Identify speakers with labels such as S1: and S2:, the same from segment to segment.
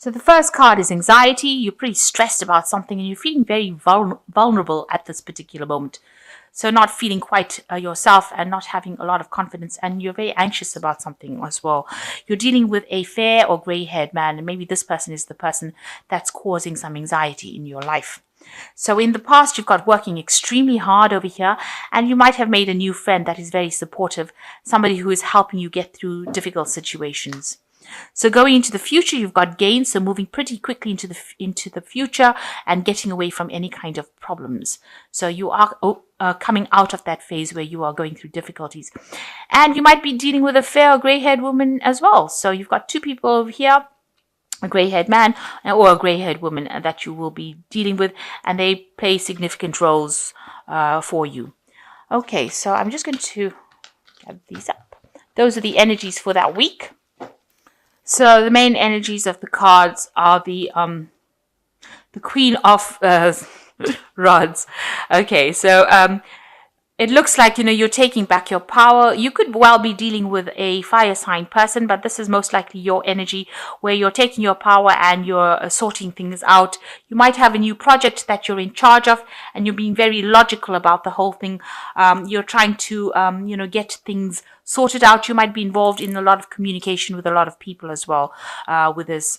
S1: So the first card is anxiety. You're pretty stressed about something and you're feeling very vulnerable at this particular moment. So not feeling quite yourself and not having a lot of confidence, and you're very anxious about something as well. You're dealing with a fair or grey-haired man, and maybe this person is the person that's causing some anxiety in your life. So in the past, you've got working extremely hard over here, and you might have made a new friend that is very supportive, somebody who is helping you get through difficult situations. So going into the future, you've got gains, so moving pretty quickly into the future and getting away from any kind of problems. So you are coming out of that phase where you are going through difficulties. And you might be dealing with a fair or grey-haired woman as well. So you've got two people over here, a grey-haired man or a grey-haired woman that you will be dealing with, and they play significant roles for you. Okay, so I'm just going to add these up. Those are the energies for that week. So the main energies of the cards are the Queen of Rods. Okay, so it looks like, you're taking back your power. You could well be dealing with a fire sign person, but this is most likely your energy where you're taking your power and you're sorting things out. You might have a new project that you're in charge of and you're being very logical about the whole thing. You're trying to, get things sorted out. You might be involved in a lot of communication with a lot of people as well, with this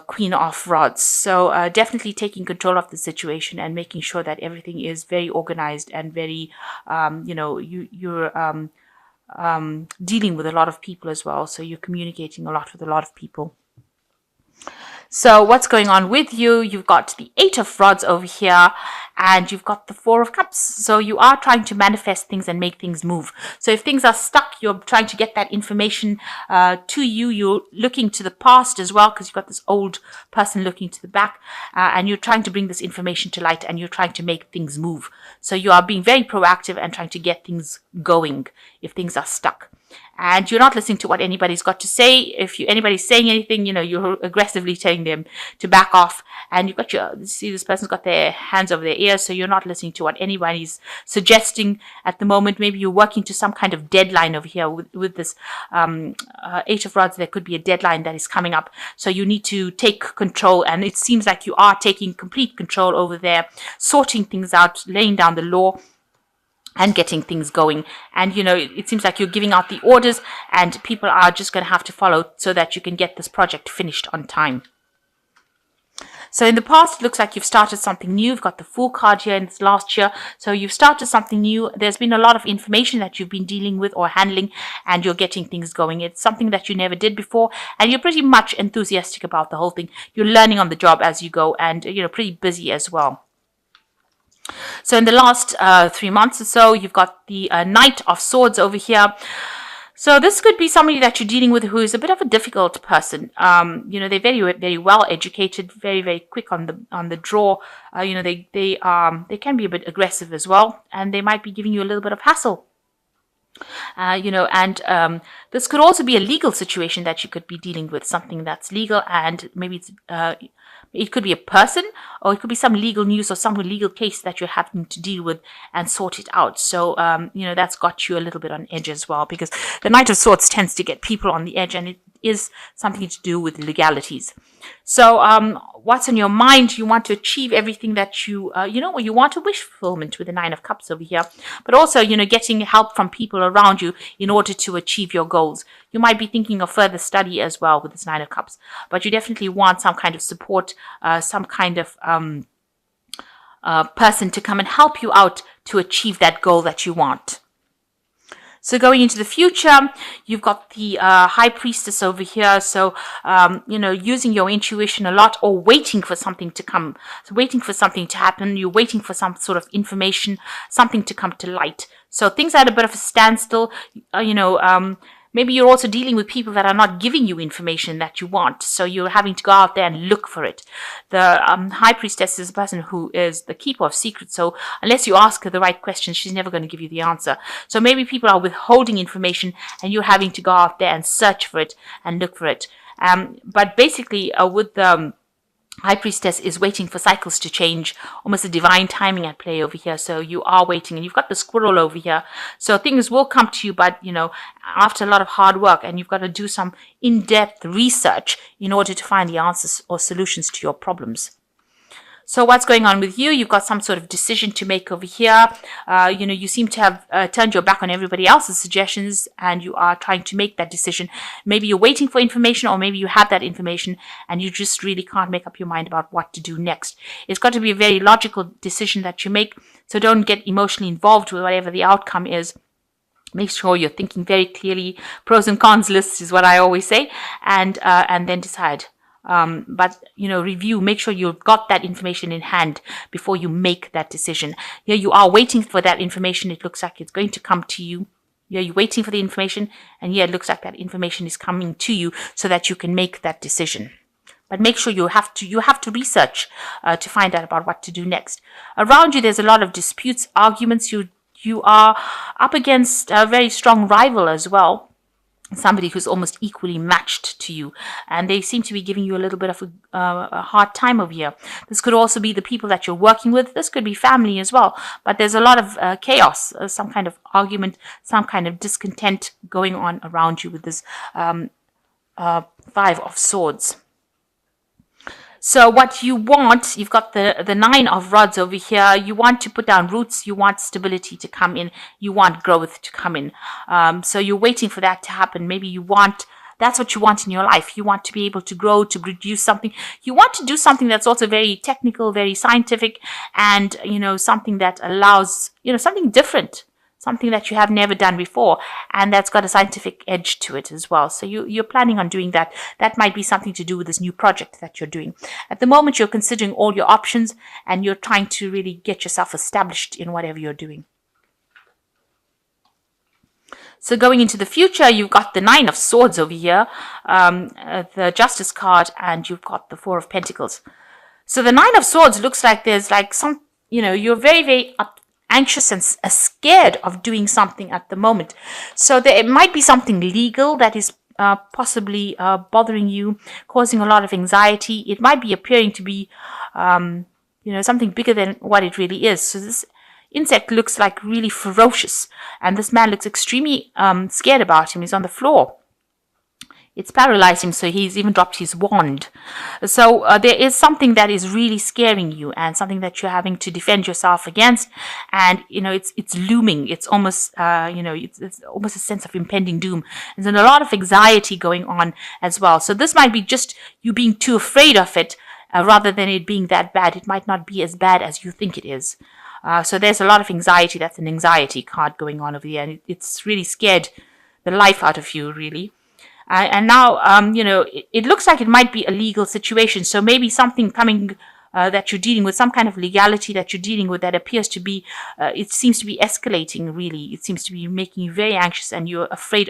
S1: Queen of Rods. So definitely taking control of the situation and making sure that everything is very organized and very, you're dealing with a lot of people as well. So you're communicating a lot with a lot of people. So what's going on with you? You've got the Eight of Rods over here and you've got the Four of Cups. So you are trying to manifest things and make things move. So if things are stuck, you're trying to get that information to you. You're looking to the past as well because you've got this old person looking to the back and you're trying to bring this information to light and you're trying to make things move. So you are being very proactive and trying to get things going if things are stuck. And you're not listening to what anybody's got to say. If anybody's saying anything, you're aggressively telling them to back off. And see this person's got their hands over their ears, so you're not listening to what anybody's suggesting at the moment. Maybe you're working to some kind of deadline over here with this Eight of Rods. There could be a deadline that is coming up. So you need to take control. And it seems like you are taking complete control over there, sorting things out, laying down the law, and getting things going. And, it seems like you're giving out the orders and people are just going to have to follow so that you can get this project finished on time. So in the past, it looks like you've started something new. You've got the Fool card here in this last year. So you've started something new. There's been a lot of information that you've been dealing with or handling, and you're getting things going. It's something that you never did before, and you're pretty much enthusiastic about the whole thing. You're learning on the job as you go, and, pretty busy as well. So in the last 3 months or so, you've got the Knight of Swords over here. So this could be somebody that you're dealing with who is a bit of a difficult person. They're very, very well educated, very, very quick on the draw. They can be a bit aggressive as well, and they might be giving you a little bit of hassle. This could also be a legal situation that you could be dealing with, something that's legal, and maybe it could be a person, or it could be some legal news or some legal case that you're having to deal with and sort it out. So, that's got you a little bit on edge as well, because the Knight of Swords tends to get people on the edge, and it is something to do with legalities. So, what's on your mind? You want to achieve everything that you want a wish fulfillment with the Nine of Cups over here, but also, getting help from people around you in order to achieve your goals. You might be thinking of further study as well with this Nine of Cups, but you definitely want some kind of support, some kind of person to come and help you out to achieve that goal that you want. So going into the future, you've got the High Priestess over here. So, using your intuition a lot, or waiting for something to come. So waiting for something to happen. You're waiting for some sort of information, something to come to light. So things are at a bit of a standstill, maybe you're also dealing with people that are not giving you information that you want. So you're having to go out there and look for it. The High Priestess is a person who is the keeper of secrets. So unless you ask her the right questions, she's never going to give you the answer. So maybe people are withholding information and you're having to go out there and search for it and look for it. But basically with the High Priestess is waiting for cycles to change, almost a divine timing at play over here. So you are waiting, and you've got the Squirrel over here. So things will come to you, but after a lot of hard work, and you've got to do some in-depth research in order to find the answers or solutions to your problems. So what's going on with you? You've got some sort of decision to make over here. You seem to have turned your back on everybody else's suggestions, and you are trying to make that decision. Maybe you're waiting for information, or maybe you have that information and you just really can't make up your mind about what to do next. It's got to be a very logical decision that you make, so don't get emotionally involved with whatever the outcome is. Make sure you're thinking very clearly. Pros and cons list is what I always say, and then decide. But review, make sure you've got that information in hand before you make that decision. Here you are waiting for that information. It looks like it's going to come to you. Here you're waiting for the information, and here it looks like that information is coming to you so that you can make that decision. But make sure you have to research to find out about what to do next. Around you, there's a lot of disputes, arguments. You are up against a very strong rival as well. Somebody who's almost equally matched to you, and they seem to be giving you a little bit of a hard time over here. This could also be the people that you're working with. This could be family as well, but there's a lot of chaos, some kind of argument, some kind of discontent going on around you with this Five of Swords. So what you want, you've got the Nine of Rods over here. You want to put down roots. You want stability to come in. You want growth to come in. So you're waiting for that to happen. Maybe that's what you want in your life. You want to be able to grow, to produce something. You want to do something that's also very technical, very scientific, and, something that allows, something different. Something that you have never done before, and that's got a scientific edge to it as well. So you're planning on doing that. That might be something to do with this new project that you're doing. At the moment, you're considering all your options, and you're trying to really get yourself established in whatever you're doing. So going into the future, you've got the Nine of Swords over here, the Justice card, and you've got the Four of Pentacles. So the Nine of Swords looks like there's like some, you're very, very anxious and scared of doing something at the moment. So it might be something legal that is possibly bothering you, causing a lot of anxiety. It might be appearing to be, something bigger than what it really is. So this insect looks like really ferocious, and this man looks extremely scared about him. He's on the floor. It's paralyzed him, so he's even dropped his wand. So there is something that is really scaring you, and something that you're having to defend yourself against. And it's looming. It's almost it's almost a sense of impending doom. There's a lot of anxiety going on as well. So this might be just you being too afraid of it, rather than it being that bad. It might not be as bad as you think it is. So there's a lot of anxiety. That's an anxiety card going on over here, and it's really scared the life out of you, really. And now, it looks like it might be a legal situation. So maybe something coming that you're dealing with, some kind of legality that you're dealing with that appears to be, it seems to be escalating, really. It seems to be making you very anxious, and you're afraid.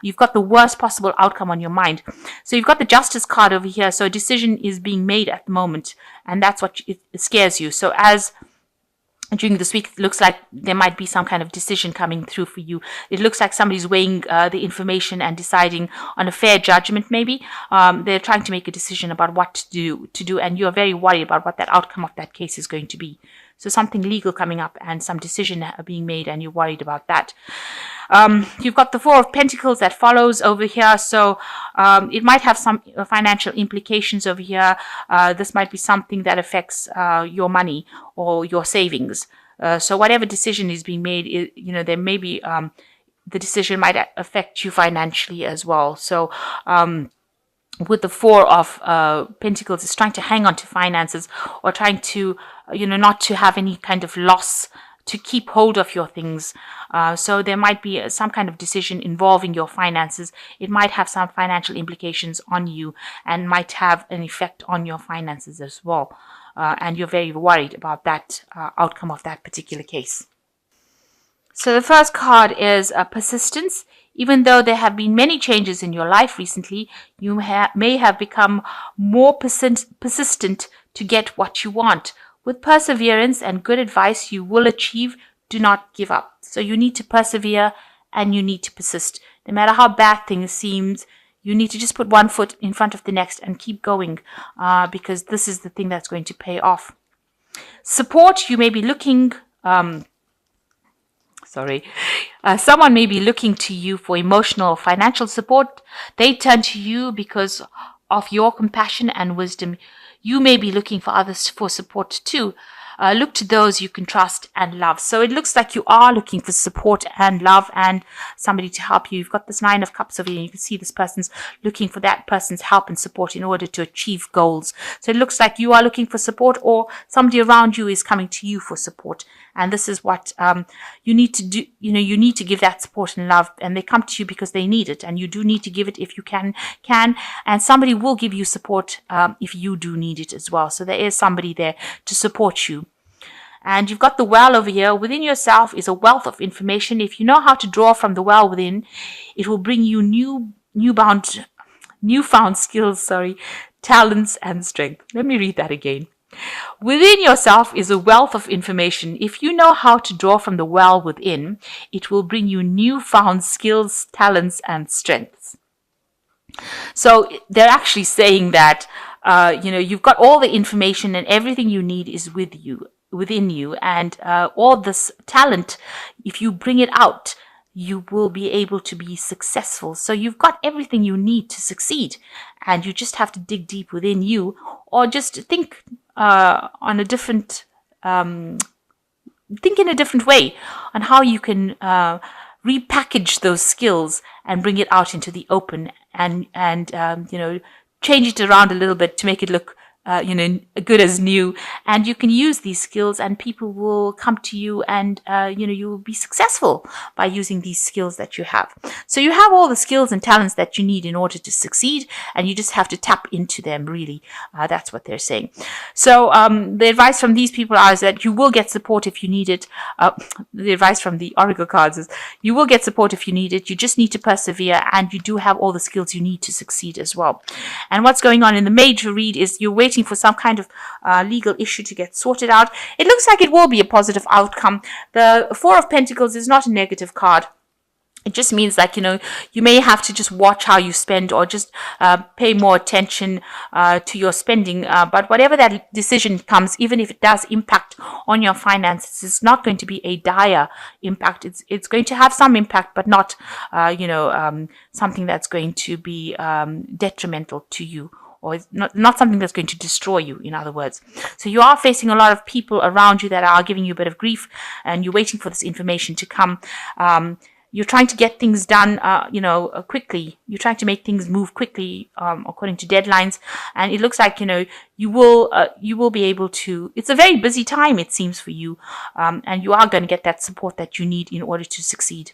S1: You've got the worst possible outcome on your mind. So you've got the Justice card over here. So a decision is being made at the moment, and that's what it scares you. So during this week, it looks like there might be some kind of decision coming through for you. It looks like somebody's weighing the information and deciding on a fair judgment, maybe. They're trying to make a decision about what to do, and you're very worried about what that outcome of that case is going to be. So something legal coming up and some decision being made, and you're worried about that. You've got the Four of Pentacles that follows over here. So it might have some financial implications over here. This might be something that affects your money or your savings. So whatever decision is being made, there may be the decision might affect you financially as well. So with the Four of Pentacles, it's trying to hang on to finances, or trying to, not to have any kind of loss, to keep hold of your things. So there might be some kind of decision involving your finances. It might have some financial implications on you, and might have an effect on your finances as well. And you're very worried about that outcome of that particular case. So the first card is persistence. Even though there have been many changes in your life recently, you may have become more persistent to get what you want. With perseverance and good advice, you will achieve. Do not give up. So you need to persevere, and you need to persist. No matter how bad things seem, You need to just put one foot in front of the next and keep going, because this is the thing that's going to pay off. Support, you may be looking, someone may be looking to you for emotional or financial support. They turn to you because of your compassion and wisdom. You may be looking for others for support too. Look to those you can trust and love. So it looks like you are looking for support and love and somebody to help you. You've got this 9 of Cups over here, and you can see this person's looking for that person's help and support in order to achieve goals. So it looks like you are looking for support, or somebody around you is coming to you for support. And this is what you need to do. You need to give that support and love, and they come to you because they need it, and you do need to give it if you can, and somebody will give you support if you do need it as well. So there is somebody there to support you. And you've got the well over here. Within yourself is a wealth of information. If you know how to draw from the well within, it will bring you newfound skills, talents and strength. Let me read that again. Within yourself is a wealth of information. If you know how to draw from the well within, it will bring you newfound skills, talents, and strengths. So they're actually saying that, you've got all the information and everything you need is within you, and all this talent, if you bring it out, you will be able to be successful. So you've got everything you need to succeed, and you just have to dig deep within you, or just think in a different way on how you can repackage those skills and bring it out into the open, and change it around a little bit to make it look good as new. And you can use these skills, and people will come to you, and you will be successful by using these skills that you have. So you have all the skills and talents that you need in order to succeed, and you just have to tap into them, really. That's what they're saying. So the advice from these people is that you will get support if you need it. The advice from the Oracle cards is you will get support if you need it. You just need to persevere, and you do have all the skills you need to succeed as well. And what's going on in the major read is you're waiting for some kind of legal issue to get sorted out. It looks like it will be a positive outcome. The 4 of Pentacles is not a negative card. It just means like, you may have to just watch how you spend, or just pay more attention to your spending. But whatever that decision comes, even if it does impact on your finances, it's not going to be a dire impact. It's going to have some impact, but not, something that's going to be detrimental to you, or it's not something that's going to destroy you, in other words. So you are facing a lot of people around you that are giving you a bit of grief, and you're waiting for this information to come. You're trying to get things done, quickly. You're trying to make things move quickly, according to deadlines. And it looks like, you will be able to. It's a very busy time, it seems, for you, and you are going to get that support that you need in order to succeed.